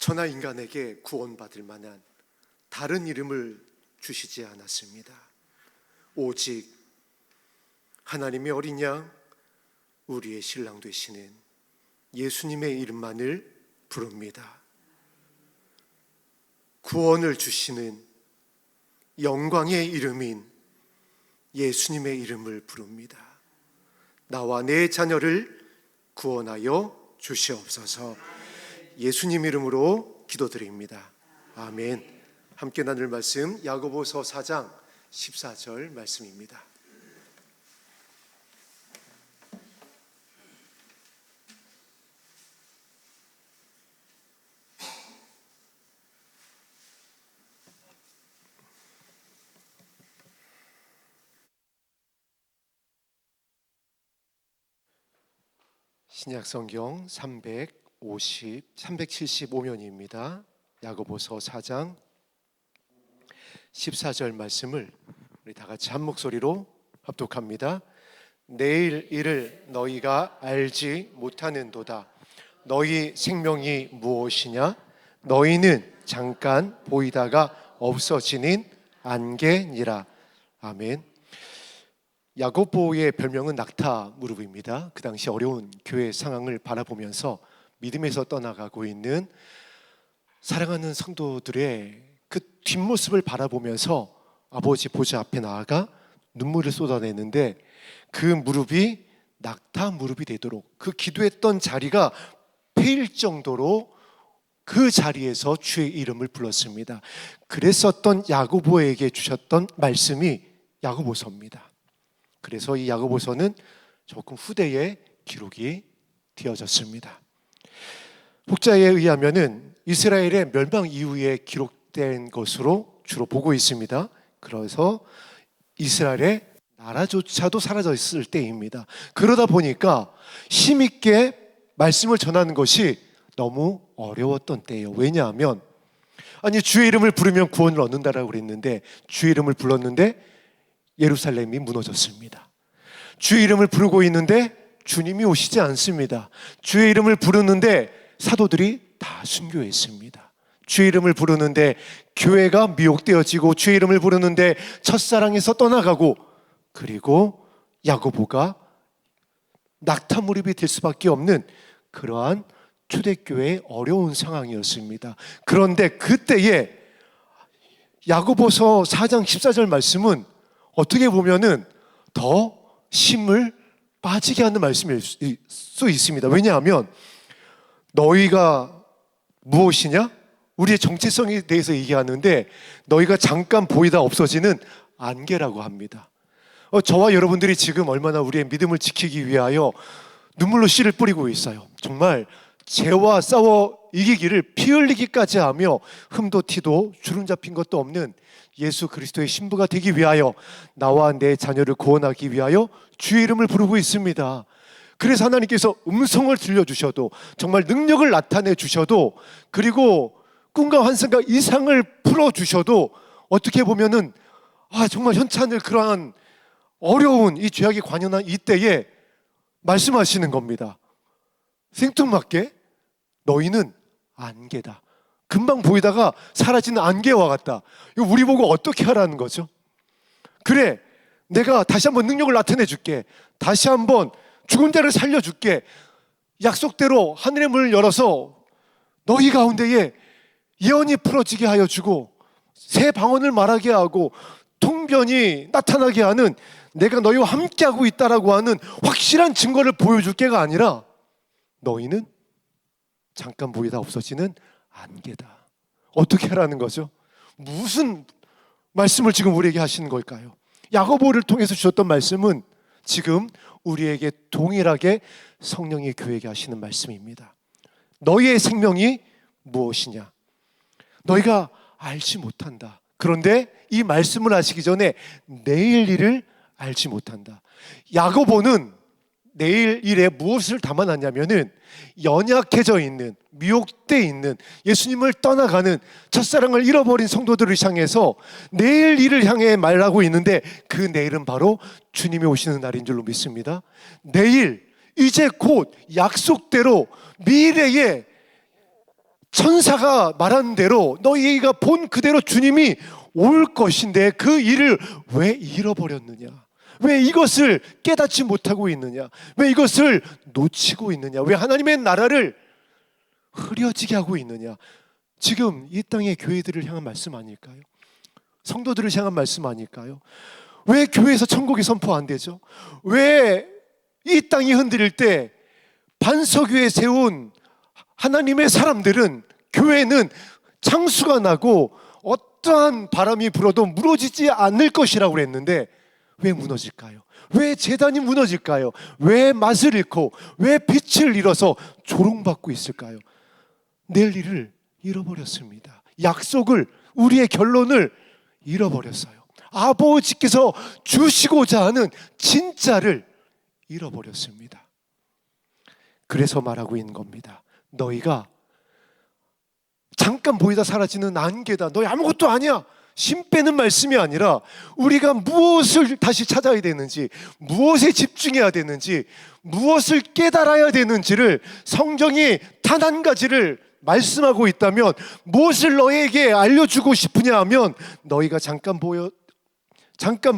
천하 인간에게 구원받을 만한 다른 이름을 주시지 않았습니다. 오직 하나님의 어린 양, 우리의 신랑 되시는 예수님의 이름만을 부릅니다. 구원을 주시는 영광의 이름인 예수님의 이름을 부릅니다. 나와 내 자녀를 구원하여 주시옵소서. 예수님 이름으로 기도드립니다. 아멘. 함께 나눌 말씀 야고보서 4장 14절 말씀입니다. 신약성경 375면입니다. 야고보서 4장 14절 말씀을 우리 다 같이 한 목소리로 합독합니다. 내일 일을 너희가 알지 못하는도다. 너희 생명이 무엇이냐? 너희는 잠깐 보이다가 없어지는 안개니라. 아멘. 야고보의 별명은 낙타 무릎입니다. 그 당시 어려운 교회 상황을 바라보면서 믿음에서 떠나가고 있는 사랑하는 성도들의 그 뒷모습을 바라보면서 아버지 보좌 앞에 나아가 눈물을 쏟아내는데, 그 무릎이 낙타 무릎이 되도록 그 기도했던 자리가 패일 정도로 그 자리에서 주의 이름을 불렀습니다. 그랬었던 야고보에게 주셨던 말씀이 야고보서입니다. 그래서 이 야고보서는 조금 후대에 기록이 되어졌습니다. 혹자에 의하면은 이스라엘의 멸망 이후에 기록된 것으로 주로 보고 있습니다. 그래서 이스라엘의 나라조차도 사라졌을 때입니다. 그러다 보니까 힘있게 말씀을 전하는 것이 너무 어려웠던 때예요. 왜냐하면 주의 이름을 부르면 구원을 얻는다라고 그랬는데, 주의 이름을 불렀는데 예루살렘이 무너졌습니다. 주의 이름을 부르고 있는데 주님이 오시지 않습니다. 주의 이름을 부르는데 사도들이 다 순교했습니다. 주의 이름을 부르는데 교회가 미혹되어지고, 주의 이름을 부르는데 첫사랑에서 떠나가고, 그리고 야고보가 낙타 무릎이 될 수밖에 없는 그러한 초대교회의 어려운 상황이었습니다. 그런데 그때에 야고보서 4장 14절 말씀은 어떻게 보면은 더 힘을 빠지게 하는 말씀일 수 있습니다. 왜냐하면 너희가 무엇이냐? 우리의 정체성에 대해서 얘기하는데, 너희가 잠깐 보이다 없어지는 안개라고 합니다. 저와 여러분들이 지금 얼마나 우리의 믿음을 지키기 위하여 눈물로 씨를 뿌리고 있어요. 정말 죄와 싸워 이기기를 피 흘리기까지 하며 흠도 티도 주름 잡힌 것도 없는 예수 그리스도의 신부가 되기 위하여, 나와 내 자녀를 구원하기 위하여 주의 이름을 부르고 있습니다. 그래서 하나님께서 음성을 들려주셔도, 정말 능력을 나타내 주셔도, 그리고 꿈과 환상과 이상을 풀어주셔도, 어떻게 보면은 정말 현찬을 그러한 어려운 이 죄악이 관연한 이때에 말씀하시는 겁니다. 생뚱맞게 너희는 안개다. 금방 보이다가 사라지는 안개와 같다. 이거 우리 보고 어떻게 하라는 거죠? 그래, 내가 다시 한번 능력을 나타내 줄게. 다시 한번 죽은 자를 살려줄게. 약속대로 하늘의 문을 열어서 너희 가운데에 예언이 풀어지게 하여 주고, 새 방언을 말하게 하고, 통변이 나타나게 하는, 내가 너희와 함께하고 있다라고 하는 확실한 증거를 보여줄 게가 아니라, 너희는 잠깐 보이다 없어지는 안개다. 어떻게 하라는 거죠? 무슨 말씀을 지금 우리에게 하시는 걸까요? 야고보를 통해서 주셨던 말씀은 지금 우리에게 동일하게 성령의 교회에게 하시는 말씀입니다. 너희의 생명이 무엇이냐? 너희가 알지 못한다. 그런데 이 말씀을 하시기 전에 내일 일을 알지 못한다. 야고보는 내일 일에 무엇을 담아놨냐면은, 연약해져 있는, 미혹돼 있는, 예수님을 떠나가는, 첫사랑을 잃어버린 성도들을 향해서 내일 일을 향해 말하고 있는데, 그 내일은 바로 주님이 오시는 날인 줄로 믿습니다. 내일, 이제 곧 약속대로 미래에 천사가 말한 대로 너희가 본 그대로 주님이 올 것인데 그 일을 왜 잃어버렸느냐? 왜 이것을 깨닫지 못하고 있느냐? 왜 이것을 놓치고 있느냐? 왜 하나님의 나라를 흐려지게 하고 있느냐? 지금 이 땅의 교회들을 향한 말씀 아닐까요? 성도들을 향한 말씀 아닐까요? 왜 교회에서 천국이 선포 안 되죠? 왜 이 땅이 흔들릴 때 반석위에 세운 하나님의 사람들은, 교회는 창수가 나고 어떠한 바람이 불어도 무너지지 않을 것이라고 그랬는데 왜 무너질까요? 왜 제단이 무너질까요? 왜 맛을 잃고 왜 빛을 잃어서 조롱받고 있을까요? 낼 일을 잃어버렸습니다. 약속을, 우리의 결론을 잃어버렸어요. 아버지께서 주시고자 하는 진짜를 잃어버렸습니다. 그래서 말하고 있는 겁니다. 너희가 잠깐 보이다 사라지는 안개다. 너희 아무것도 아니야. 심 빼는 말씀이 아니라 우리가 무엇을 다시 찾아야 되는지, 무엇에 집중해야 되는지, 무엇을 깨달아야 되는지를 성경이 단 한 가지를 말씀하고 있다면 무엇을 너에게 알려주고 싶으냐 하면 너희가 잠깐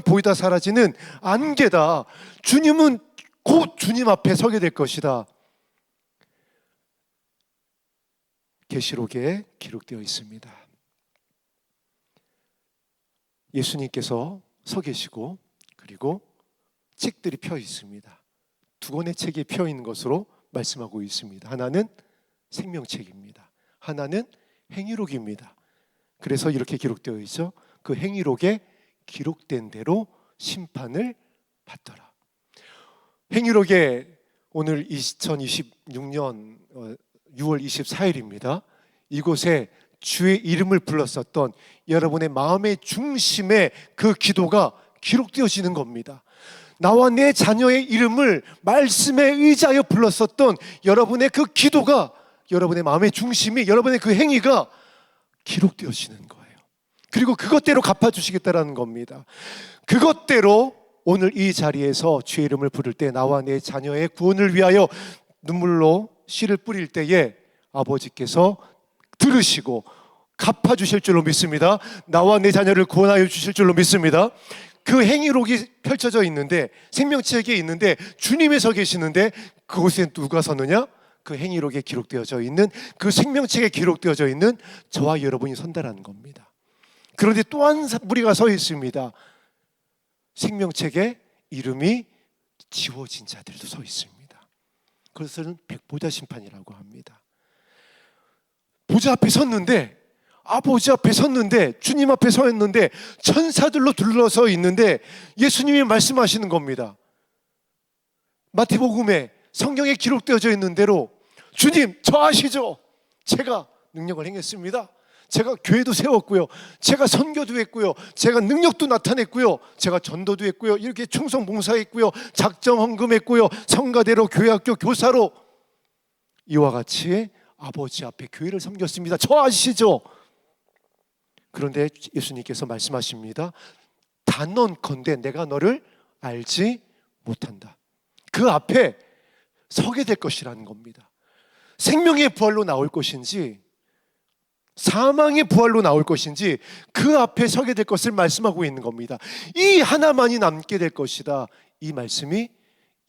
보이다 사라지는 안개다. 주님은 곧 주님 앞에 서게 될 것이다. 계시록에 기록되어 있습니다. 예수님께서 서 계시고 그리고 책들이 펴 있습니다. 두 권의 책이 펴 있는 것으로 말씀하고 있습니다. 하나는 생명책입니다. 하나는 행위록입니다. 그래서 이렇게 기록되어 있죠. 그 행위록에 기록된 대로 심판을 받더라. 행위록에 오늘 2026년 6월 24일입니다. 이곳에 주의 이름을 불렀었던 여러분의 마음의 중심에 그 기도가 기록되어지는 겁니다. 나와 내 자녀의 이름을 말씀에 의지하여 불렀었던 여러분의 그 기도가, 여러분의 마음의 중심이, 여러분의 그 행위가 기록되어지는 거예요. 그리고 그것대로 갚아주시겠다라는 겁니다. 그것대로 오늘 이 자리에서 주의 이름을 부를 때 나와 내 자녀의 구원을 위하여 눈물로 씨를 뿌릴 때에 아버지께서 들으시고 갚아주실 줄로 믿습니다. 나와 내 자녀를 구원하여 주실 줄로 믿습니다. 그 행위록이 펼쳐져 있는데, 생명책에 있는데, 주님이 서 계시는데 그곳에 누가 섰느냐? 그 행위록에 기록되어져 있는, 그 생명책에 기록되어져 있는 저와 여러분이 선다라는 겁니다. 그런데 또 한 무리가 서 있습니다. 생명책에 이름이 지워진 자들도 서 있습니다. 그것은 백보자 심판이라고 합니다. 보좌 앞에 섰는데, 아버지 앞에 섰는데, 주님 앞에 서 있는데, 천사들로 둘러서 있는데 예수님이 말씀하시는 겁니다. 마태복음에 성경에 기록되어져 있는 대로 주님, 저 아시죠? 제가 능력을 행했습니다. 제가 교회도 세웠고요, 제가 선교도 했고요, 제가 능력도 나타냈고요, 제가 전도도 했고요, 이렇게 충성 봉사했고요, 작정 헌금했고요, 성가대로 교회학교 교사로 이와 같이 아버지 앞에 교회를 섬겼습니다. 저 아시죠? 그런데 예수님께서 말씀하십니다. 단언컨대 내가 너를 알지 못한다. 그 앞에 서게 될 것이라는 겁니다. 생명의 부활로 나올 것인지 사망의 부활로 나올 것인지 그 앞에 서게 될 것을 말씀하고 있는 겁니다. 이 하나만이 남게 될 것이다. 이 말씀이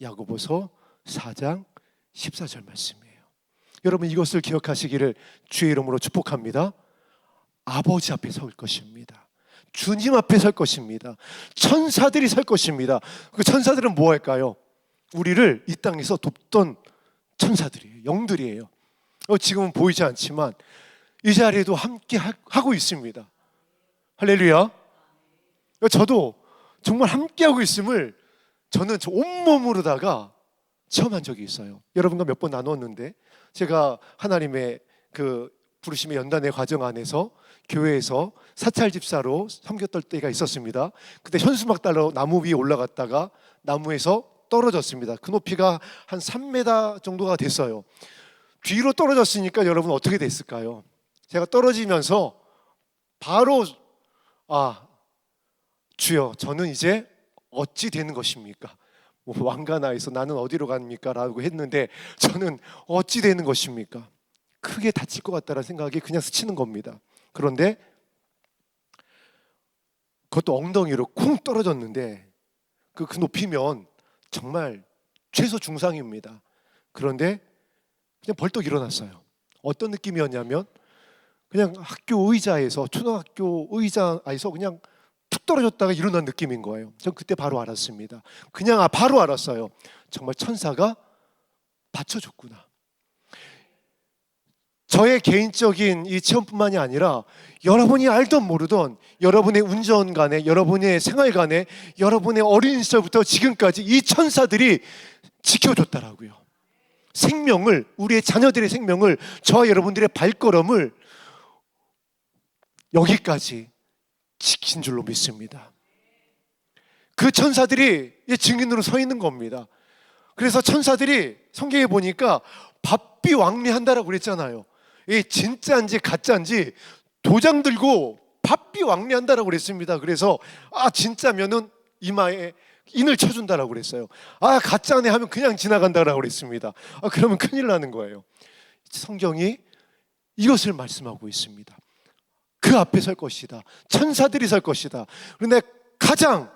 야고보서 4장 14절 말씀이에요. 여러분, 이것을 기억하시기를 주의 이름으로 축복합니다. 아버지 앞에 설 것입니다. 주님 앞에 설 것입니다. 천사들이 설 것입니다. 그 천사들은 뭐 할까요? 우리를 이 땅에서 돕던 천사들이에요. 영들이에요. 지금은 보이지 않지만 이 자리에도 함께 하고 있습니다. 할렐루야. 저도 정말 함께 하고 있음을 저는 저 온몸으로다가 체험한 적이 있어요. 여러분과 몇 번 나눴는데, 제가 하나님의 그 부르심의 연단의 과정 안에서 교회에서 사찰 집사로 섬겼던 때가 있었습니다. 그때 현수막 달러 나무 위에 올라갔다가 나무에서 떨어졌습니다. 그 높이가 한 3m 정도가 됐어요. 뒤로 떨어졌으니까 여러분 어떻게 됐을까요? 제가 떨어지면서 바로 주여, 저는 이제 어찌 되는 것입니까? 왕가나에서 나는 어디로 갑니까? 라고 했는데 저는 어찌 되는 것입니까? 크게 다칠 것 같다는 생각이 그냥 스치는 겁니다. 그런데 그것도 엉덩이로 쿵 떨어졌는데 그 높이면 정말 최소 중상입니다. 그런데 그냥 벌떡 일어났어요. 어떤 느낌이었냐면 그냥 학교 의자에서, 초등학교 의자에서 그냥 툭 떨어졌다가 일어난 느낌인 거예요. 전 그때 바로 알았습니다. 그냥 바로 알았어요. 정말 천사가 받쳐줬구나. 저의 개인적인 이 체험뿐만이 아니라 여러분이 알던 모르던 여러분의 운전간에, 여러분의 생활간에, 여러분의 어린 시절부터 지금까지 이 천사들이 지켜줬다라고요. 생명을, 우리의 자녀들의 생명을, 저와 여러분들의 발걸음을 여기까지 지킨 줄로 믿습니다. 그 천사들이 증인으로 서 있는 겁니다. 그래서 천사들이 성경에 보니까 밥비왕리한다라고 그랬잖아요. 이게 진짜인지 가짜인지 도장 들고 밥비왕리한다라고 그랬습니다. 그래서 진짜면은 이마에 인을 쳐준다라고 그랬어요. 가짜네 하면 그냥 지나간다라고 그랬습니다. 그러면 큰일 나는 거예요. 성경이 이것을 말씀하고 있습니다. 그 앞에 설 것이다. 천사들이 설 것이다. 그런데 가장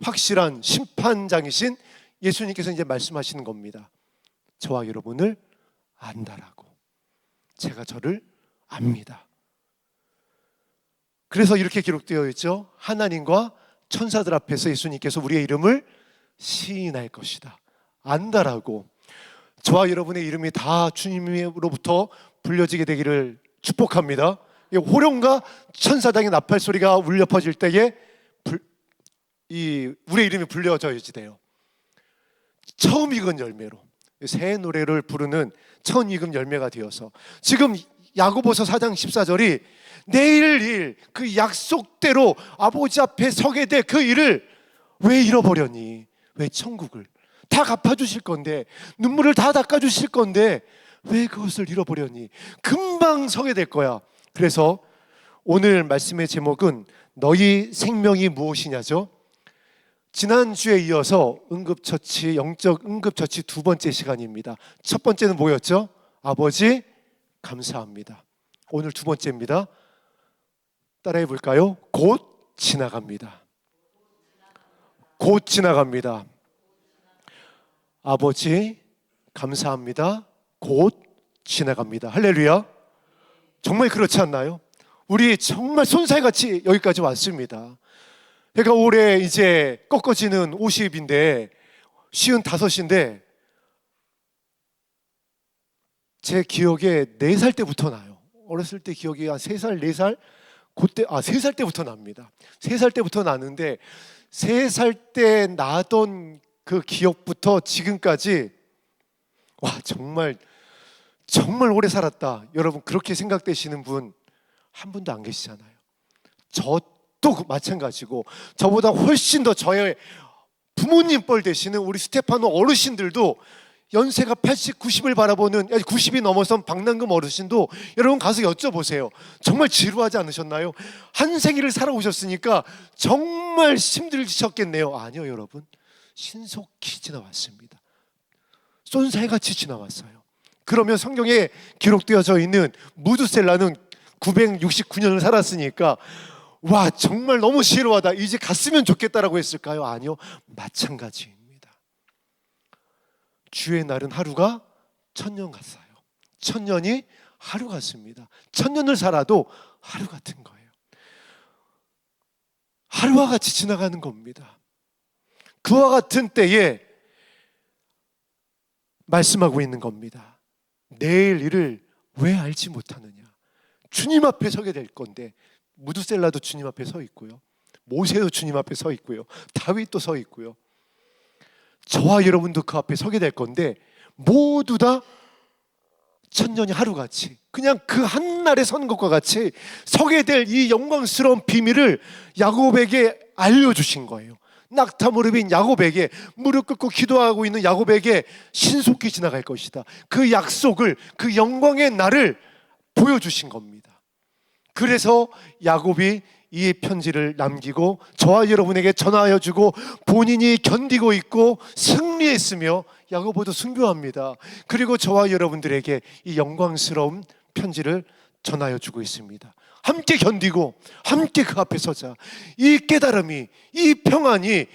확실한 심판장이신 예수님께서 이제 말씀하시는 겁니다. 저와 여러분을 안다라고. 제가 저를 압니다. 그래서 이렇게 기록되어 있죠. 하나님과 천사들 앞에서 예수님께서 우리의 이름을 시인할 것이다. 안다라고. 저와 여러분의 이름이 다 주님으로부터 불려지게 되기를 축복합니다. 호령과 천사장의 나팔 소리가 울려 퍼질 때에 우리의 이름이 불려져야지 돼요. 처음 익은 열매로, 새 노래를 부르는 처음 익은 열매가 되어서, 지금 야고보서 4장 14절이 내일 일, 그 약속대로 아버지 앞에 서게 될 그 일을 왜 잃어버렸니? 왜 천국을 다 갚아주실 건데, 눈물을 다 닦아주실 건데 왜 그것을 잃어버렸니? 금방 서게 될 거야. 그래서 오늘 말씀의 제목은 너희 생명이 무엇이냐죠. 지난주에 이어서 응급처치, 영적 응급처치 두 번째 시간입니다. 첫 번째는 뭐였죠? 아버지 감사합니다. 오늘 두 번째입니다. 따라해 볼까요? 곧 지나갑니다. 곧 지나갑니다. 아버지 감사합니다. 곧 지나갑니다. 할렐루야. 정말 그렇지 않나요? 우리 정말 손살같이 여기까지 왔습니다. 그러니까 올해 이제 꺾어지는 50인데 55인데 제 기억에 4살 때부터 나요. 어렸을 때 기억이 한 3살, 4살? 그때 3살 때부터 납니다. 3살 때부터 나는데 3살 때 나던 그 기억부터 지금까지 정말 오래 살았다. 여러분 그렇게 생각되시는 분 한 분도 안 계시잖아요. 저도 마찬가지고, 저보다 훨씬 더 저의 부모님 뻘 되시는 우리 스테파노 어르신들도 연세가 80, 90을 바라보는, 90이 넘어선 박남금 어르신도 여러분 가서 여쭤보세요. 정말 지루하지 않으셨나요? 한 생일을 살아오셨으니까 정말 힘들으셨겠네요. 아니요 여러분, 신속히 지나왔습니다. 쏜살같이 지나왔어요. 그러면 성경에 기록되어져 있는 무드셀라는 969년을 살았으니까 정말 너무 지루하다, 이제 갔으면 좋겠다라고 했을까요? 아니요, 마찬가지입니다. 주의 날은 하루가 1000년 같아요. 1000년이 하루 같습니다. 1000년을 살아도 하루 같은 거예요. 하루와 같이 지나가는 겁니다. 그와 같은 때에 말씀하고 있는 겁니다. 내일 일을 왜 알지 못하느냐. 주님 앞에 서게 될 건데, 무드셀라도 주님 앞에 서 있고요, 모세도 주님 앞에 서 있고요, 다윗도 서 있고요, 저와 여러분도 그 앞에 서게 될 건데, 모두 다 1000년이 하루같이 그냥 그 한날에 서는 것과 같이 서게 될 이 영광스러운 비밀을 야곱에게 알려주신 거예요. 낙타 무릎인 야곱에게, 무릎 꿇고 기도하고 있는 야곱에게 신속히 지나갈 것이다. 그 약속을, 그 영광의 날을 보여주신 겁니다. 그래서 야곱이 이 편지를 남기고 저와 여러분에게 전하여 주고 본인이 견디고 있고 승리했으며 야고보도 순교합니다. 그리고 저와 여러분들에게 이 영광스러운 편지를 전하여 주고 있습니다. 함께 견디고 함께 그 앞에 서자. 이 깨달음이, 이 평안이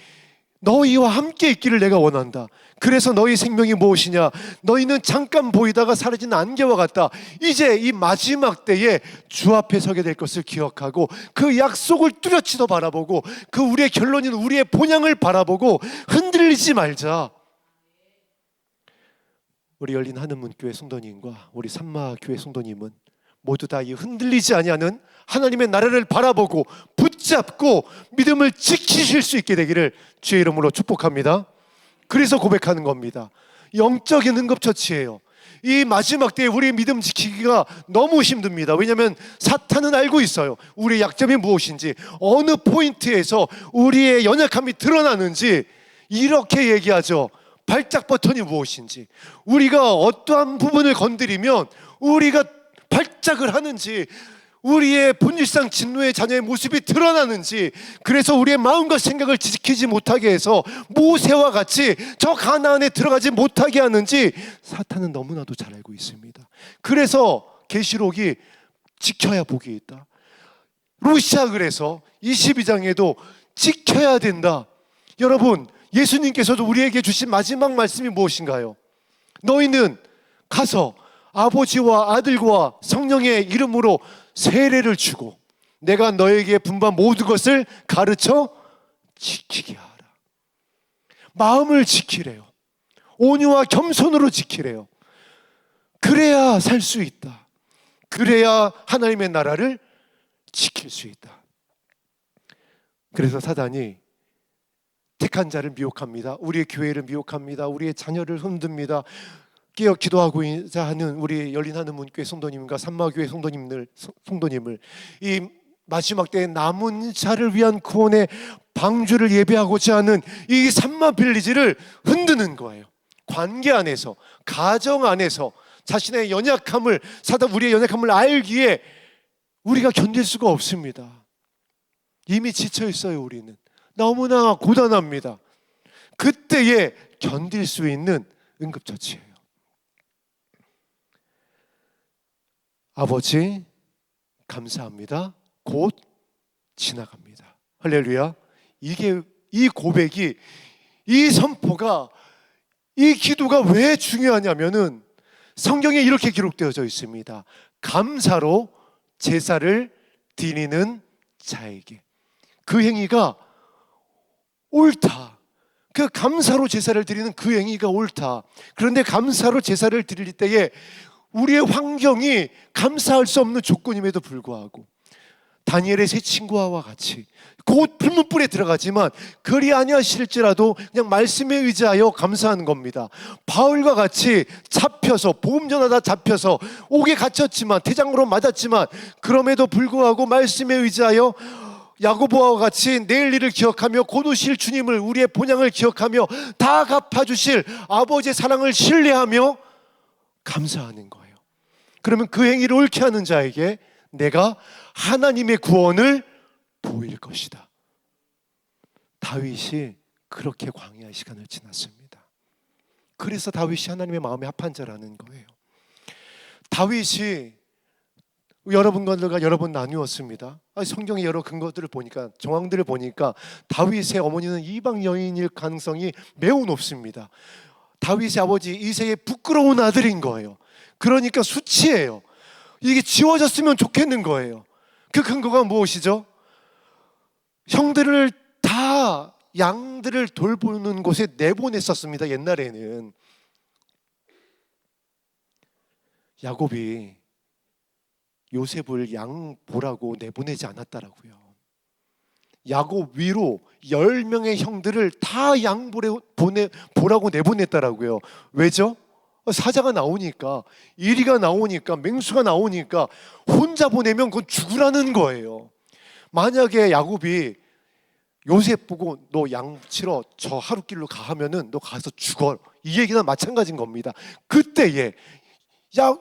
너희와 함께 있기를 내가 원한다. 그래서 너희 생명이 무엇이냐? 너희는 잠깐 보이다가 사라진 안개와 같다. 이제 이 마지막 때에 주 앞에 서게 될 것을 기억하고 그 약속을 뚜렷이도 바라보고 그 우리의 결론인 우리의 본향을 바라보고 흔들리지 말자. 우리 열린 하늘문교회 성도님과 우리 산마교회 성도님은 모두 다 이 흔들리지 아니하는 하나님의 나라를 바라보고 붙잡고 믿음을 지키실 수 있게 되기를 주의 이름으로 축복합니다. 그래서 고백하는 겁니다. 영적인 응급처치예요. 이 마지막 때에 우리의 믿음 지키기가 너무 힘듭니다. 왜냐하면 사탄은 알고 있어요. 우리의 약점이 무엇인지, 어느 포인트에서 우리의 연약함이 드러나는지. 이렇게 얘기하죠. 발작 버튼이 무엇인지, 우리가 어떠한 부분을 건드리면 우리가 발작을 하는지, 우리의 본질상 진노의 자녀의 모습이 드러나는지. 그래서 우리의 마음과 생각을 지키지 못하게 해서 모세와 같이 저 가나안에 들어가지 못하게 하는지 사탄은 너무나도 잘 알고 있습니다. 그래서 계시록이 지켜야 복이 있다. 루시아 그래서 22장에도 지켜야 된다. 여러분, 예수님께서도 우리에게 주신 마지막 말씀이 무엇인가요? 너희는 가서 아버지와 아들과 성령의 이름으로 세례를 주고 내가 너에게 분반 모든 것을 가르쳐 지키게 하라. 마음을 지키래요. 온유와 겸손으로 지키래요. 그래야 살 수 있다. 그래야 하나님의 나라를 지킬 수 있다. 그래서 사단이 택한 자를 미혹합니다. 우리의 교회를 미혹합니다. 우리의 자녀를 흔듭니다. 깨어 기도하고자 하는 우리 열린 하늘문교회 성도님과 산마교회 성도님을 이 마지막 때에 남은 자를 위한 구원의 방주를 예배하고자 하는 이 산마빌리지를 흔드는 거예요. 관계 안에서, 가정 안에서 자신의 연약함을, 사단 우리의 연약함을 알기에 우리가 견딜 수가 없습니다. 이미 지쳐 있어요. 우리는 너무나 고단합니다. 그때에 견딜 수 있는 응급처치예요. 아버지 감사합니다. 곧 지나갑니다. 할렐루야. 이 고백이, 이 선포가, 이 기도가 왜 중요하냐면은 성경에 이렇게 기록되어져 있습니다. 감사로 제사를 드리는 자에게 그 행위가 옳다. 그 감사로 제사를 드리는 그 행위가 옳다. 그런데 감사로 제사를 드릴 때에 우리의 환경이 감사할 수 없는 조건임에도 불구하고 다니엘의 세 친구와 같이 곧 풀무불에 들어가지만 그리 아니하실지라도 그냥 말씀에 의지하여 감사하는 겁니다. 바울과 같이 잡혀서, 복음 전하다 잡혀서 옥에 갇혔지만, 태장으로 맞았지만 그럼에도 불구하고 말씀에 의지하여 야고보와 같이 내일 일을 기억하며 곧 오실 주님을, 우리의 본향을 기억하며 다 갚아주실 아버지의 사랑을 신뢰하며 감사하는 거예요. 그러면 그 행위를 옳게 하는 자에게 내가 하나님의 구원을 보일 것이다. 다윗이 그렇게 광야의 시간을 지났습니다. 그래서 다윗이 하나님의 마음에 합한 자라는 거예요. 다윗이 여러분과 여러 번 나누었습니다. 성경의 여러 근거들을 보니까, 정황들을 보니까 다윗의 어머니는 이방 여인일 가능성이 매우 높습니다. 다윗의 아버지 이새의 부끄러운 아들인 거예요. 그러니까 수치예요. 이게 지워졌으면 좋겠는 거예요. 그 근거가 무엇이죠? 형들을 다 양들을 돌보는 곳에 내보냈었습니다. 옛날에는 야곱이 요셉을 양 보라고 내보내지 않았다라고요. 야곱 위로 10명의 형들을 다 양 보라고 내보냈다라고요. 왜죠? 사자가 나오니까, 이리가 나오니까, 맹수가 나오니까 혼자 보내면 그건 죽으라는 거예요. 만약에 야곱이 요셉 보고 너 양 치러 저 하루길로 가 하면은 너 가서 죽어, 이 얘기나 마찬가지인 겁니다. 그때에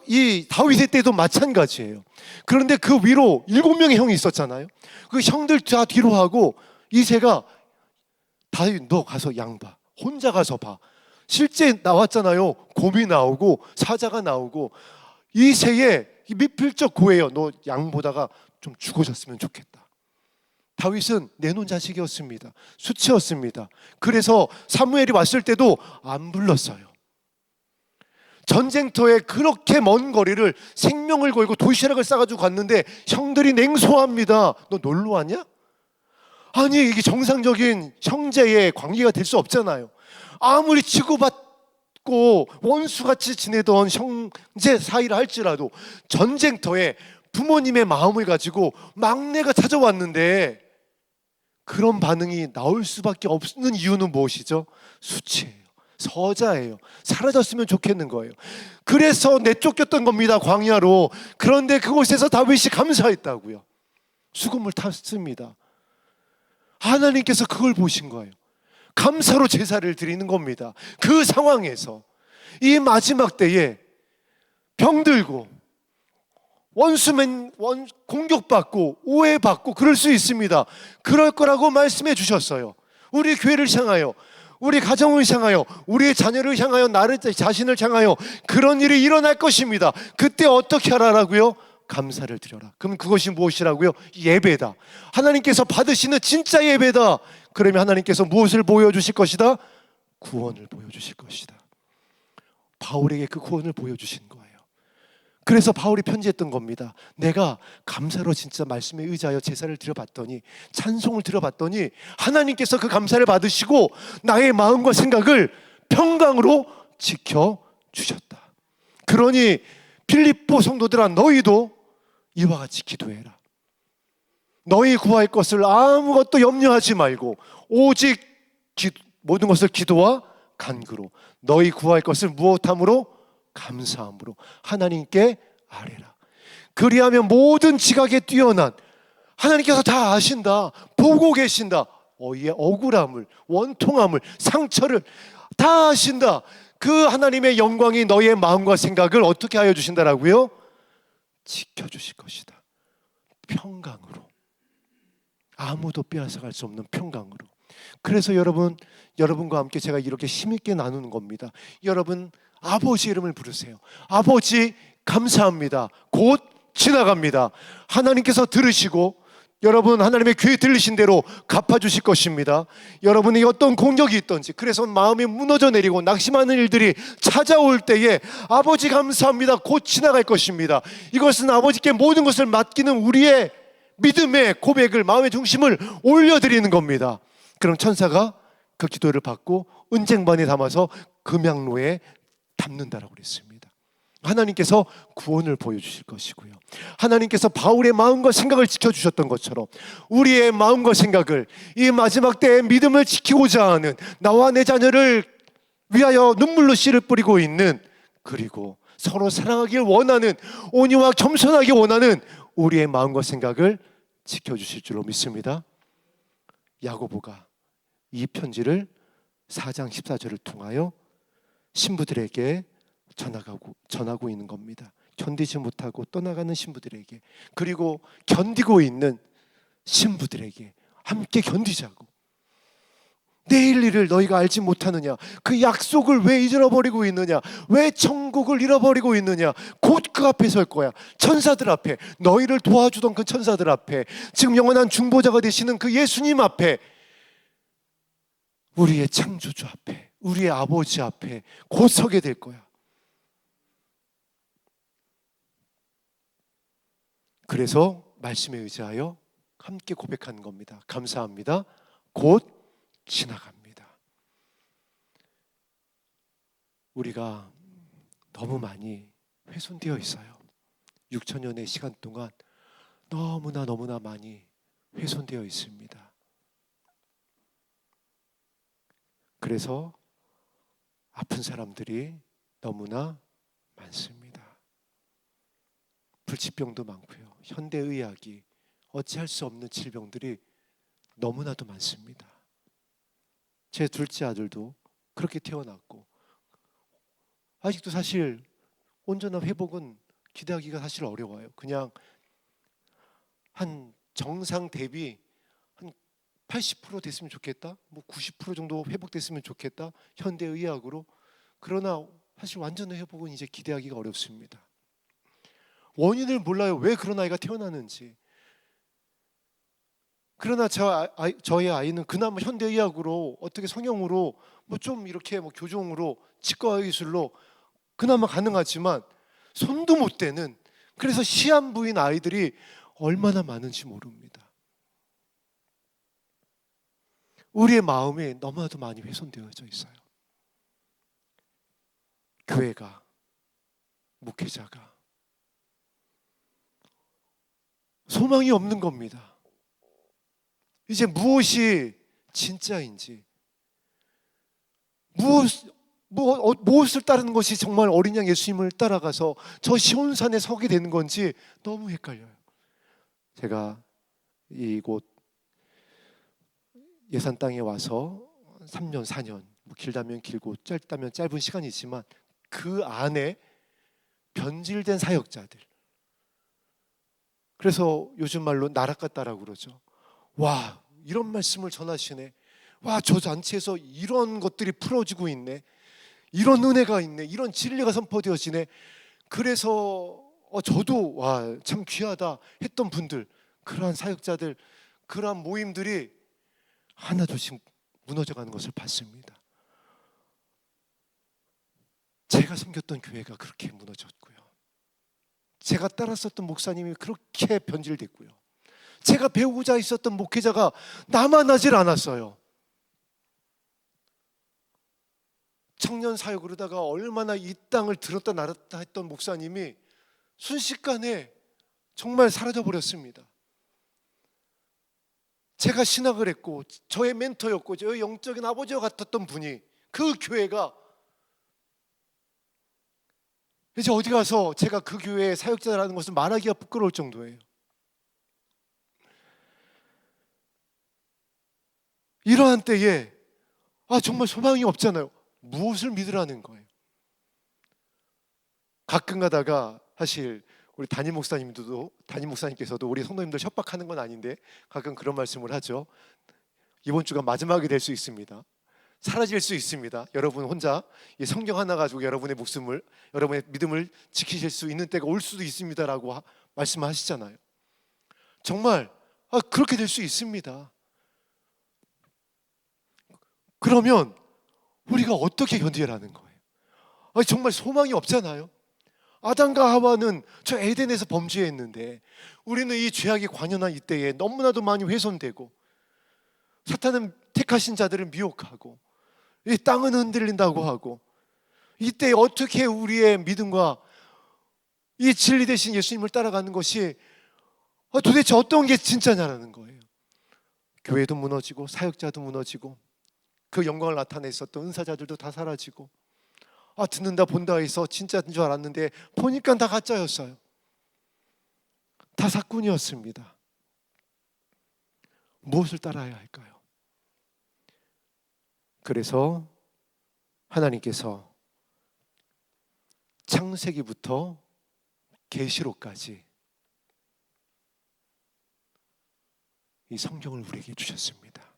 이 다윗의 때도 마찬가지예요. 그런데 그 위로 7명의 형이 있었잖아요. 그 형들 다 뒤로 하고 이새가 다윗 너 가서 양 봐. 혼자 가서 봐. 실제 나왔잖아요. 곰이 나오고 사자가 나오고 이새의 미필적 고해요. 너 양 보다가 좀 죽어졌으면 좋겠다. 다윗은 내놓은 자식이었습니다. 수치였습니다. 그래서 사무엘이 왔을 때도 안 불렀어요. 전쟁터에 그렇게 먼 거리를 생명을 걸고 도시락을 싸가지고 갔는데 형들이 냉소합니다. 너 놀러 왔냐? 아니 이게 정상적인 형제의 관계가 될 수 없잖아요. 아무리 치고받고 원수같이 지내던 형제 사이라 할지라도 전쟁터에 부모님의 마음을 가지고 막내가 찾아왔는데 그런 반응이 나올 수밖에 없는 이유는 무엇이죠? 수치예요. 서자예요. 사라졌으면 좋겠는 거예요. 그래서 내쫓겼던 겁니다. 광야로. 그런데 그곳에서 다윗이 감사했다고요. 수금을 탔습니다. 하나님께서 그걸 보신 거예요. 감사로 제사를 드리는 겁니다. 그 상황에서 이 마지막 때에 병들고 원수면 공격받고 오해받고 그럴 수 있습니다. 그럴 거라고 말씀해 주셨어요. 우리 교회를 향하여, 우리 가정을 향하여, 우리의 자녀를 향하여, 나를 자신을 향하여 그런 일이 일어날 것입니다. 그때 어떻게 하라고요? 감사를 드려라. 그럼 그것이 무엇이라고요? 예배다. 하나님께서 받으시는 진짜 예배다. 그러면 하나님께서 무엇을 보여주실 것이다? 구원을 보여주실 것이다. 바울에게 그 구원을 보여주신 거예요. 그래서 바울이 편지했던 겁니다. 내가 감사로 진짜 말씀에 의지하여 제사를 드려봤더니, 찬송을 드려봤더니 하나님께서 그 감사를 받으시고 나의 마음과 생각을 평강으로 지켜주셨다. 그러니 빌립보 성도들아, 너희도 이와 같이 기도해라. 너희 구할 것을 아무것도 염려하지 말고 오직 모든 것을 기도와 간구로, 너희 구할 것을 무엇함으로? 감사함으로 하나님께 아뢰라. 그리하면 모든 지각에 뛰어난 하나님께서 다 아신다, 보고 계신다. 이 억울함을, 원통함을, 상처를 다 아신다. 그 하나님의 영광이 너의 마음과 생각을 어떻게 하여 주신다라고요? 지켜주실 것이다. 평강으로, 아무도 빼앗아갈 수 없는 평강으로. 그래서 여러분과 함께 제가 이렇게 힘있게 나누는 겁니다. 여러분 아버지 이름을 부르세요. 아버지 감사합니다. 곧 지나갑니다. 하나님께서 들으시고 여러분 하나님의 귀에 들리신 대로 갚아주실 것입니다. 여러분이 어떤 공격이 있든지, 그래서 마음이 무너져 내리고 낙심하는 일들이 찾아올 때에 아버지 감사합니다. 곧 지나갈 것입니다. 이것은 아버지께 모든 것을 맡기는 우리의 믿음의 고백을, 마음의 중심을 올려드리는 겁니다. 그럼 천사가 그 기도를 받고 은쟁반에 담아서 금양로에 담는다라고 그랬습니다. 하나님께서 구원을 보여주실 것이고요, 하나님께서 바울의 마음과 생각을 지켜주셨던 것처럼 우리의 마음과 생각을 이 마지막 때에 믿음을 지키고자 하는, 나와 내 자녀를 위하여 눈물로 씨를 뿌리고 있는, 그리고 서로 사랑하길 원하는, 온유와 겸손하게 원하는 우리의 마음과 생각을 지켜주실 줄로 믿습니다. 야고보가 이 편지를 4장 14절을 통하여 신부들에게 전하고 있는 겁니다. 견디지 못하고 떠나가는 신부들에게, 그리고 견디고 있는 신부들에게 함께 견디자고. 내일 일을 너희가 알지 못하느냐? 그 약속을 왜 잊어버리고 있느냐? 왜 천국을 잃어버리고 있느냐? 곧 그 앞에 설 거야. 천사들 앞에, 너희를 도와주던 그 천사들 앞에, 지금 영원한 중보자가 되시는 그 예수님 앞에, 우리의 창조주 앞에, 우리의 아버지 앞에 곧 서게 될 거야. 그래서 말씀에 의지하여 함께 고백하는 겁니다. 감사합니다. 곧 지나갑니다. 우리가 너무 많이 훼손되어 있어요. 6천년의 시간 동안 너무나 많이 훼손되어 있습니다. 그래서 아픈 사람들이 너무나 많습니다. 불치병도 많고요, 현대의학이 어찌할 수 없는 질병들이 너무나도 많습니다. 제 둘째 아들도 그렇게 태어났고 아직도 사실 온전한 회복은 기대하기가 사실 어려워요. 그냥 한 정상 대비 한 80% 됐으면 좋겠다, 뭐 90% 정도 회복됐으면 좋겠다, 현대의학으로. 그러나 사실 완전한 회복은 이제 기대하기가 어렵습니다. 원인을 몰라요. 왜 그런 아이가 태어나는지. 그러나 저의 아이는 그나마 현대의학으로 어떻게 성형으로 뭐 좀 이렇게 뭐 교정으로 치과 의술로 그나마 가능하지만 손도 못 대는, 그래서 시한부인 아이들이 얼마나 많은지 모릅니다. 우리의 마음이 너무나도 많이 훼손되어져 있어요. 교회가, 목회자가 소망이 없는 겁니다. 이제 무엇이 진짜인지, 무엇을 따르는 것이 정말 어린 양 예수님을 따라가서 저 시온산에 서게 되는 건지 너무 헷갈려요. 제가 이곳 예산 땅에 와서 3년, 4년, 뭐 길다면 길고 짧다면 짧은 시간이지만 그 안에 변질된 사역자들, 그래서 요즘 말로 나락 같다라고 그러죠. 와, 이런 말씀을 전하시네. 와, 저 잔치에서 이런 것들이 풀어지고 있네. 이런 은혜가 있네. 이런 진리가 선포되어지네. 그래서 저도 와, 참 귀하다 했던 분들, 그러한 사역자들, 그러한 모임들이 하나둘씩 무너져가는 것을 봤습니다. 제가 섬겼던 교회가 그렇게 무너졌고요. 제가 따랐었던 목사님이 그렇게 변질됐고요. 제가 배우고자 있었던 목회자가 남아나질 않았어요. 청년 사역으로다가 얼마나 이 땅을 들었다 놨다 했던 목사님이 순식간에 정말 사라져버렸습니다. 제가 신학을 했고 저의 멘토였고 저의 영적인 아버지와 같았던 분이, 그 교회가 이제 어디 가서 제가 그 교회의 사역자라는 것을 말하기가 부끄러울 정도예요. 이러한 때에 정말 소망이 없잖아요. 무엇을 믿으라는 거예요? 가끔 가다가 사실 우리 담임 목사님께서도 우리 성도님들 협박하는 건 아닌데 가끔 그런 말씀을 하죠. 이번 주가 마지막이 될 수 있습니다. 사라질 수 있습니다. 여러분 혼자 이 성경 하나 가지고 여러분의 믿음을 지키실 수 있는 때가 올 수도 있습니다라고 말씀하시잖아요. 정말 그렇게 될 수 있습니다. 그러면 우리가 어떻게 견디라는 거예요? 정말 소망이 없잖아요. 아담과 하와는 저 에덴에서 범죄했는데 우리는 이 죄악이 관연한 이때에 너무나도 많이 훼손되고, 사탄은 택하신 자들을 미혹하고 이 땅은 흔들린다고 하고, 이때 어떻게 우리의 믿음과 이 진리 되신 예수님을 따라가는 것이 도대체 어떤 게 진짜냐라는 거예요. 교회도 무너지고 사역자도 무너지고 그 영광을 나타냈었던 은사자들도 다 사라지고, 듣는다 본다 해서 진짜인 줄 알았는데 보니까 다 가짜였어요. 다 사꾼이었습니다. 무엇을 따라야 할까요? 그래서 하나님께서 창세기부터 계시록까지 이 성경을 우리에게 주셨습니다.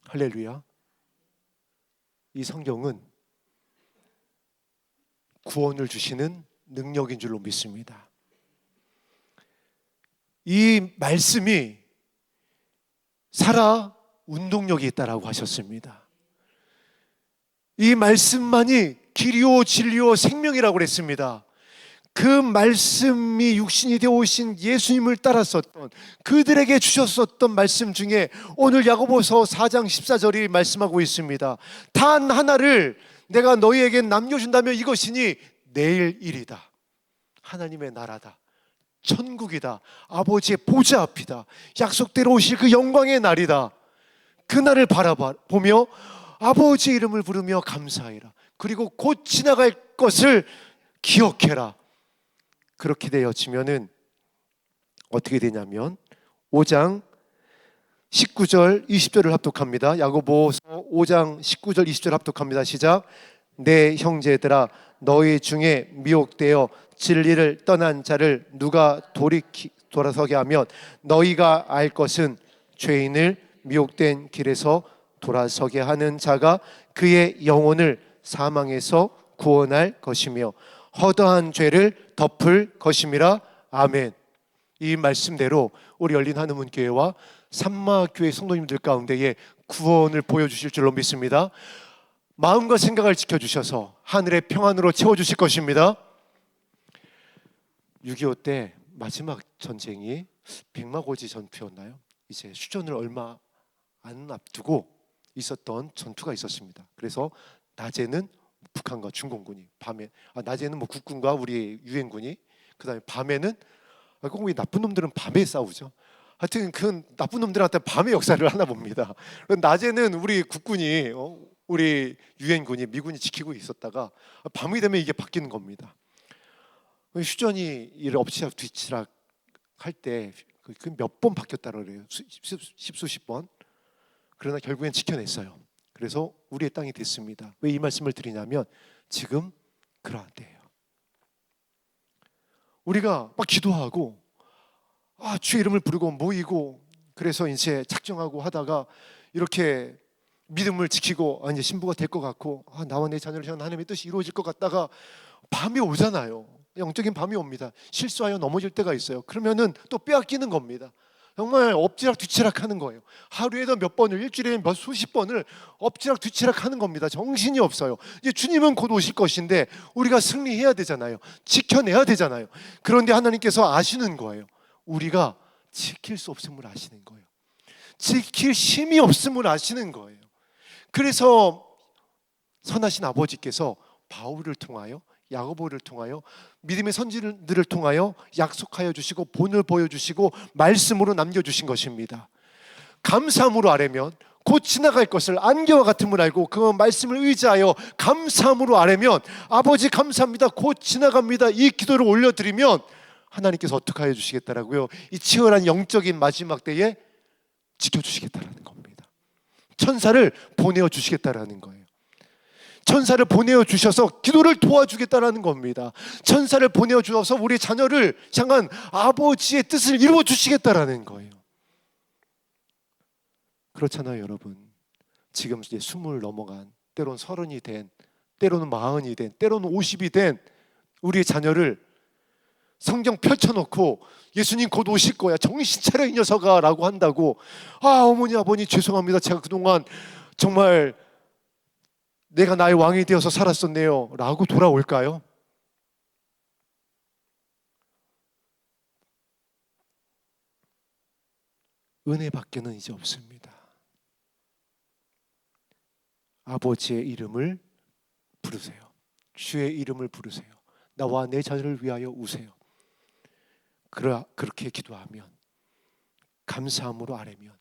할렐루야. 이 성경은 구원을 주시는 능력인 줄로 믿습니다. 이 말씀이 살아 운동력이 있다라고 하셨습니다. 이 말씀만이 길이요 진리요 생명이라고 그랬습니다. 그 말씀이 육신이 되어 오신 예수님을 따랐었던, 그들에게 주셨었던 말씀 중에 오늘 야고보서 4장 14절이 말씀하고 있습니다. 단 하나를 내가 너희에게 남겨준다면 이것이니 내일 일이다. 하나님의 나라다. 천국이다. 아버지의 보좌 앞이다. 약속대로 오실 그 영광의 날이다. 그날을 바라보며 아버지의 이름을 부르며 감사해라. 그리고 곧 지나갈 것을 기억해라. 그렇게 되어지면은 어떻게 되냐면 5장 19절 20절을 합독합니다. 야고보서 5장 19절 20절 합독합니다. 시작. 내 형제들아 너희 중에 미혹되어 진리를 떠난 자를 누가 돌아서게 하면 너희가 알 것은 죄인을 미혹된 길에서 돌아서게 하는 자가 그의 영혼을 사망에서 구원할 것이며 허다한 죄를 덮을 것임이라. 아멘. 이 말씀대로 우리 열린 한우문교회와 산마교회 성도님들 가운데에 구원을 보여주실 줄로 믿습니다. 마음과 생각을 지켜주셔서 하늘의 평안으로 채워주실 것입니다. 6.25 때 마지막 전쟁이 백마고지 전투였나요? 이제 휴전을 얼마 안 앞두고 있었던 전투가 있었습니다. 그래서 낮에는 북한과 중공군이, 낮에는 국군과 우리 유엔군이, 그 다음에 밤에는 꼭 이 나쁜 놈들은 밤에 싸우죠. 하여튼 그 나쁜 놈들한테 밤의 역사를 하나 봅니다. 낮에는 우리 국군이, 우리 유엔군이, 미군이 지키고 있었다가 밤이 되면 이게 바뀌는 겁니다. 휴전이 이를 엎치락 뒤치락 할 때 그 몇 번 바뀌었다고 그래요. 십수십 번. 그러나 결국엔 지켜냈어요. 그래서 우리의 땅이 됐습니다. 왜 이 말씀을 드리냐면 지금 그러한 때예요. 우리가 막 기도하고 주의 이름을 부르고 모이고 그래서 이제 작정하고 하다가 이렇게 믿음을 지키고 이제 신부가 될 것 같고 나와 내 자녀를 향한 하나님의 뜻이 이루어질 것 같다가 밤이 오잖아요. 영적인 밤이 옵니다. 실수하여 넘어질 때가 있어요. 그러면은 또 빼앗기는 겁니다. 정말 엎치락 뒤치락 하는 거예요. 하루에도 몇 번을, 일주일에 몇 수십 번을 엎치락 뒤치락 하는 겁니다. 정신이 없어요. 이제 주님은 곧 오실 것인데 우리가 승리해야 되잖아요. 지켜내야 되잖아요. 그런데 하나님께서 아시는 거예요. 우리가 지킬 수 없음을 아시는 거예요. 지킬 힘이 없음을 아시는 거예요. 그래서 선하신 아버지께서 바울을 통하여, 야고보를 통하여, 믿음의 선지들을 통하여 약속하여 주시고 본을 보여주시고 말씀으로 남겨주신 것입니다. 감사함으로 아뢰면 곧 지나갈 것을 안개와 같음을 알고 그 말씀을 의지하여 감사함으로 아뢰면 아버지 감사합니다, 곧 지나갑니다, 이 기도를 올려드리면 하나님께서 어떻게 하여 주시겠다라고요? 이 치열한 영적인 마지막 때에 지켜주시겠다라는 겁니다. 천사를 보내어 주시겠다라는 거예요. 천사를 보내어 주셔서 기도를 도와주겠다라는 겁니다. 천사를 보내어 주셔서 우리 자녀를 향한 아버지의 뜻을 이루어 주시겠다라는 거예요. 그렇잖아요, 여러분. 지금 이제 20 넘어간, 때로는 30이 된, 때로는 40이 된, 때로는 50이 된 우리의 자녀를 성경 펼쳐놓고 예수님 곧 오실 거야, 정신 차려 이 녀석아 라고 한다고 어머니 아버니 죄송합니다, 제가 그동안 정말 내가 나의 왕이 되어서 살았었네요 라고 돌아올까요? 은혜밖에는 이제 없습니다. 아버지의 이름을 부르세요. 주의 이름을 부르세요. 나와 내 자녀를 위하여 우세요. 그렇게 기도하면, 감사함으로 아뢰면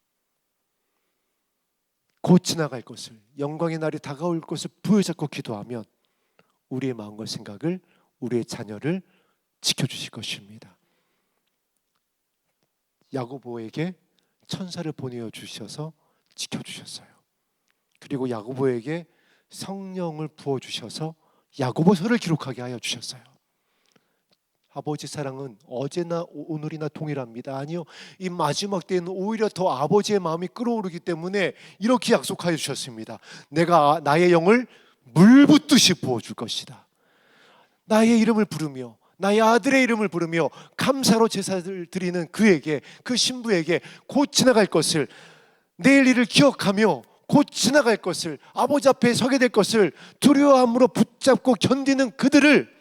곧 지나갈 것을, 영광의 날이 다가올 것을 부여잡고 기도하면 우리의 마음과 생각을, 우리의 자녀를 지켜주실 것입니다. 야고보에게 천사를 보내어 주셔서 지켜주셨어요. 그리고 야고보에게 성령을 부어주셔서 야고보서를 기록하게 하여 주셨어요. 아버지 사랑은 어제나 오늘이나 동일합니다. 아니요, 이 마지막 때에는 오히려 더 아버지의 마음이 끓어오르기 때문에 이렇게 약속하여 주셨습니다. 내가 나의 영을 물 붓듯이 부어줄 것이다. 나의 이름을 부르며 나의 아들의 이름을 부르며 감사로 제사를 드리는 그에게, 그 신부에게 곧 지나갈 것을, 내일 일을 기억하며 곧 지나갈 것을, 아버지 앞에 서게 될 것을 두려움으로 붙잡고 견디는 그들에게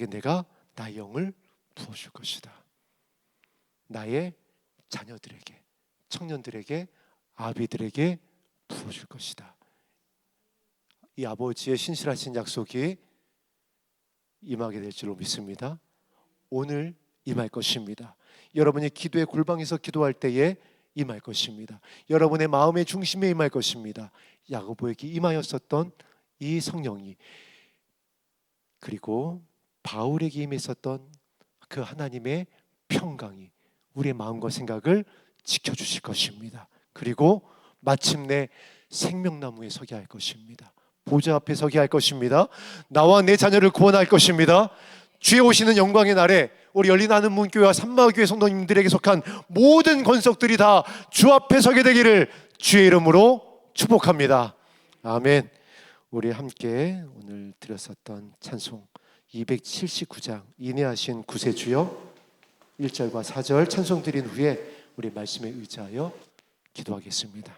내가 나의 영을 부어줄 것이다. 나의 자녀들에게, 청년들에게, 아비들에게 부어줄 것이다. 이 아버지의 신실하신 약속이 임하게 될 줄로 믿습니다. 오늘 임할 것입니다. 여러분이 기도의 골방에서 기도할 때에 임할 것입니다. 여러분의 마음의 중심에 임할 것입니다. 야고보에게 임하였었던 이 성령이, 그리고 바울에게 임했었던 그 하나님의 평강이 우리의 마음과 생각을 지켜주실 것입니다. 그리고 마침내 생명나무에 서게 할 것입니다. 보좌 앞에 서게 할 것입니다. 나와 내 자녀를 구원할 것입니다. 주의 오시는 영광의 날에 우리 열린 하늘 문교회와 산마교회 성도님들에게 속한 모든 권속들이 다 주 앞에 서게 되기를 주의 이름으로 축복합니다. 아멘. 우리 함께 오늘 드렸었던 찬송 279장 인내하신 구세주여 1절과 4절 찬송 드린 후에 우리 말씀에 의지하여 기도하겠습니다.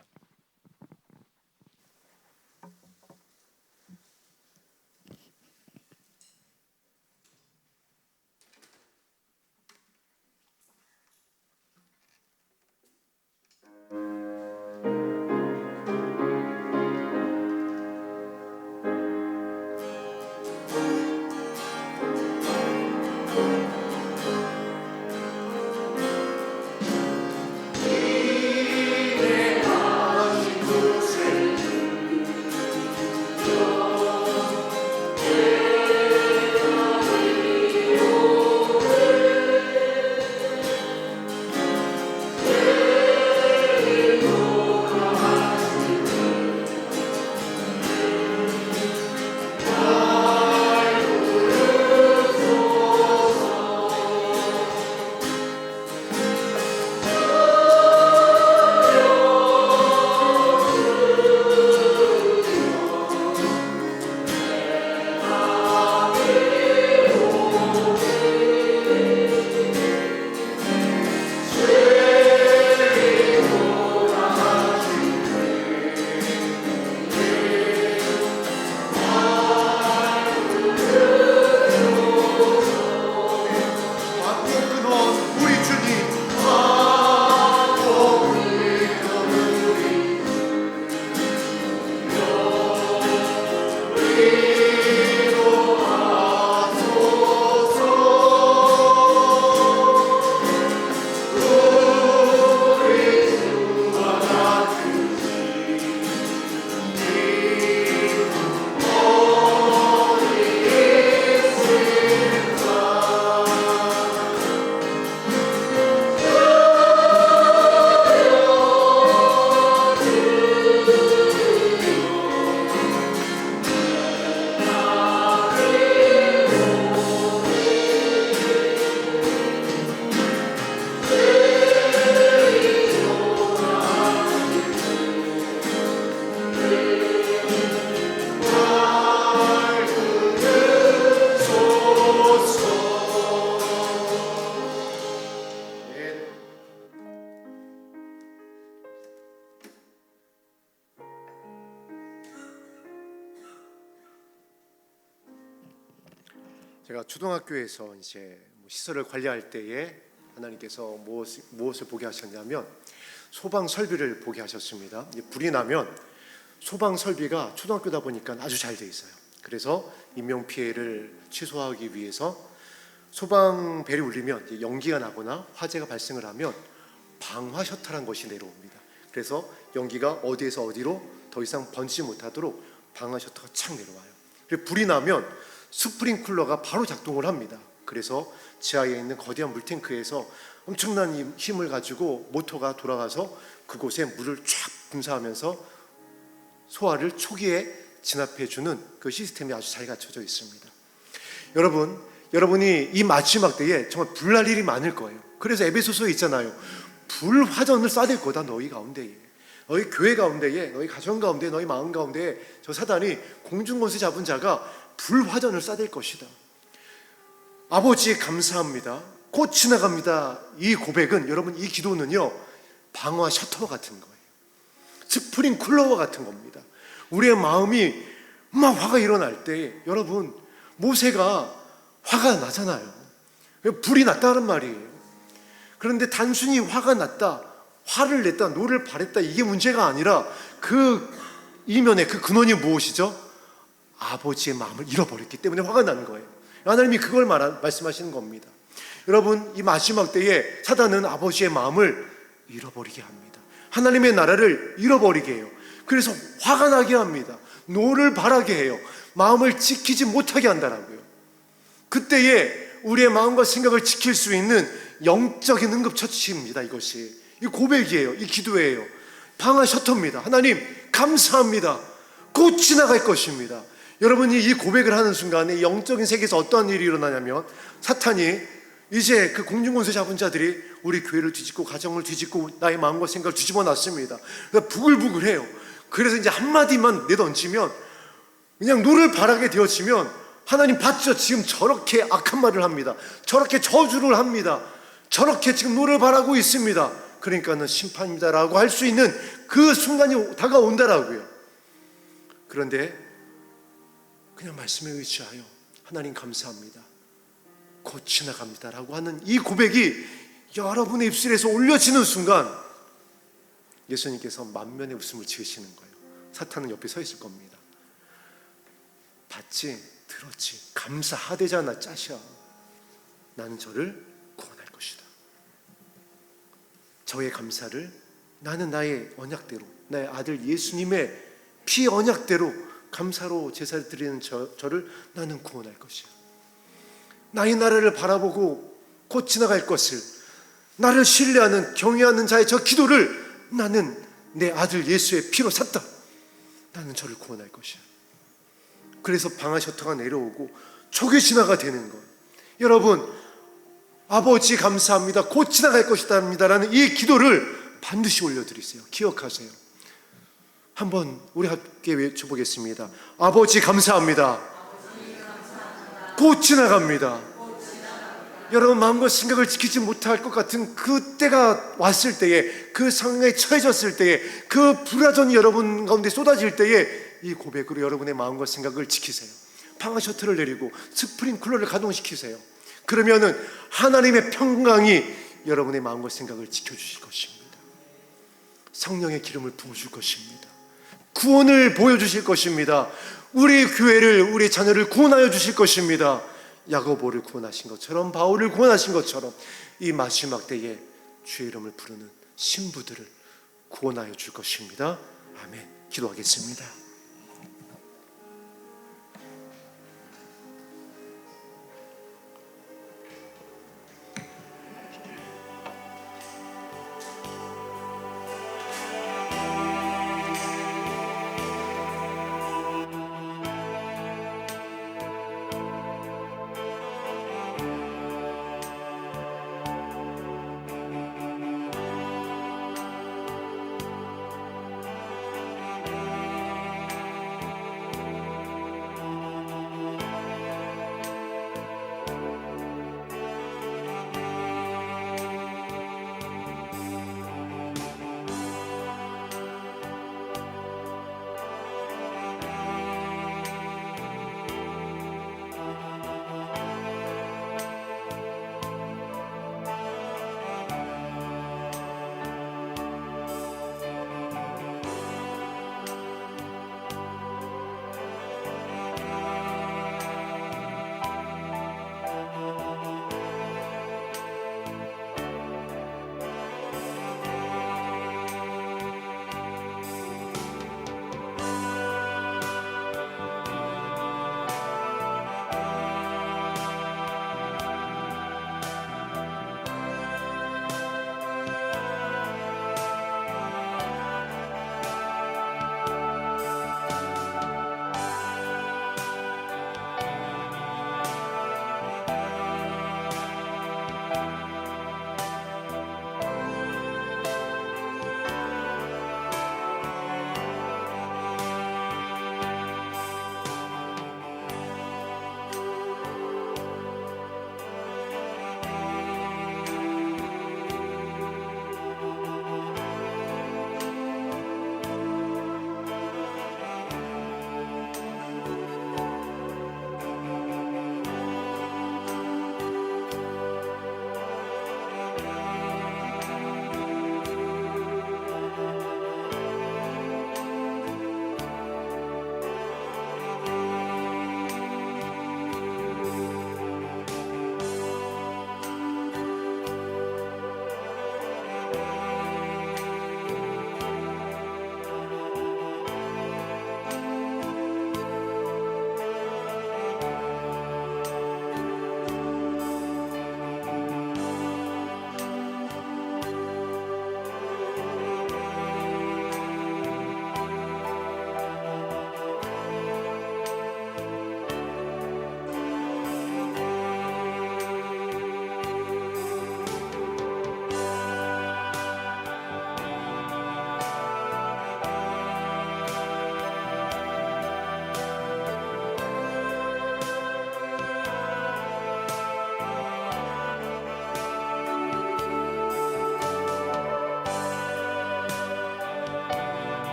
제가 초등학교에서 이제 시설을 관리할 때에 하나님께서 무엇을 보게 하셨냐면 소방 설비를 보게 하셨습니다. 불이 나면 소방 설비가 초등학교다 보니까 아주 잘 돼 있어요. 그래서 인명 피해를 취소하기 위해서 소방벨이 울리면 연기가 나거나 화재가 발생을 하면 방화 셔터란 것이 내려옵니다. 그래서 연기가 어디에서 어디로 더 이상 번지지 못하도록 방화 셔터가 착 내려와요. 그리고 불이 나면 스프링클러가 바로 작동을 합니다. 그래서 지하에 있는 거대한 물탱크에서 엄청난 힘을 가지고 모터가 돌아가서 그곳에 물을 쫙 분사하면서 소화를 초기에 진압해주는 그 시스템이 아주 잘 갖춰져 있습니다. 여러분이 이 마지막 때에 정말 불날 일이 많을 거예요. 그래서 에베소서에 있잖아요. 불화전을 쏴댈 거다 너희 가운데에, 너희 교회 가운데에, 너희 가정 가운데, 너희 마음 가운데에 저 사단이 공중권세 잡은 자가 불화전을 쏴댈 것이다. 아버지 감사합니다. 곧 지나갑니다. 이 고백은, 여러분, 이 기도는요 방화 셔터와 같은 거예요. 스프링클러와 같은 겁니다. 우리의 마음이 막 화가 일어날 때, 여러분, 모세가 화가 나잖아요. 불이 났다는 말이에요. 그런데 단순히 화가 났다, 화를 냈다, 노를 바랬다, 이게 문제가 아니라 그 이면에 그 근원이 무엇이죠? 아버지의 마음을 잃어버렸기 때문에 화가 나는 거예요. 하나님이 그걸 말씀하시는 겁니다. 여러분, 이 마지막 때에 사단은 아버지의 마음을 잃어버리게 합니다. 하나님의 나라를 잃어버리게 해요. 그래서 화가 나게 합니다. 노를 바라게 해요. 마음을 지키지 못하게 한다라고요. 그때에 우리의 마음과 생각을 지킬 수 있는 영적인 응급처치입니다. 이것이 이 고백이에요. 이 기도예요. 방화 셔터입니다. 하나님 감사합니다. 곧 지나갈 것입니다. 여러분이 이 고백을 하는 순간에 영적인 세계에서 어떠한 일이 일어나냐면, 사탄이 이제 그 공중권세 잡은 자들이 우리 교회를 뒤집고 가정을 뒤집고 나의 마음과 생각을 뒤집어 놨습니다. 그러니까 부글부글해요. 그래서 이제 한마디만 내던지면, 그냥 노를 바라게 되어지면 하나님 봤죠? 지금 저렇게 악한 말을 합니다. 저렇게 저주를 합니다. 저렇게 지금 노를 바라고 있습니다. 그러니까는 심판입니다라고 할 수 있는 그 순간이 다가온다라고요. 그런데 그냥 말씀에 의지하여 하나님 감사합니다, 곧 지나갑니다라고 하는 이 고백이 여러분의 입술에서 올려지는 순간 예수님께서 만면의 웃음을 지으시는 거예요. 사탄은 옆에 서 있을 겁니다. 봤지, 들었지, 감사하대잖아 짜샤. 나는 저를 구원할 것이다. 저의 감사를 나는 나의 언약대로, 나의 아들 예수님의 피 언약대로 감사로 제사를 드리는 저를 나는 구원할 것이야. 나의 나라를 바라보고 곧 지나갈 것을, 나를 신뢰하는 경외하는 자의 저 기도를 나는 내 아들 예수의 피로 샀다. 나는 저를 구원할 것이야. 그래서 방아 셔터가 내려오고 초기 진화가 되는 거예요. 여러분, 아버지 감사합니다, 곧 지나갈 것이다 라는 이 기도를 반드시 올려드리세요. 기억하세요. 한번 우리 함께 외쳐보겠습니다. 아버지 감사합니다, 곧 지나갑니다. 여러분, 마음과 생각을 지키지 못할 것 같은 그 때가 왔을 때에, 그 상황에 처해졌을 때에, 그 불화전이 여러분 가운데 쏟아질 때에 이 고백으로 여러분의 마음과 생각을 지키세요. 방아 셔틀을 내리고 스프링클러를 가동시키세요. 그러면은 하나님의 평강이 여러분의 마음과 생각을 지켜주실 것입니다. 성령의 기름을 부어줄 것입니다. 구원을 보여주실 것입니다. 우리 교회를, 우리 자녀를 구원하여 주실 것입니다. 야고보를 구원하신 것처럼, 바울을 구원하신 것처럼 이 마지막 때에 주의 이름을 부르는 신부들을 구원하여 줄 것입니다. 아멘. 기도하겠습니다.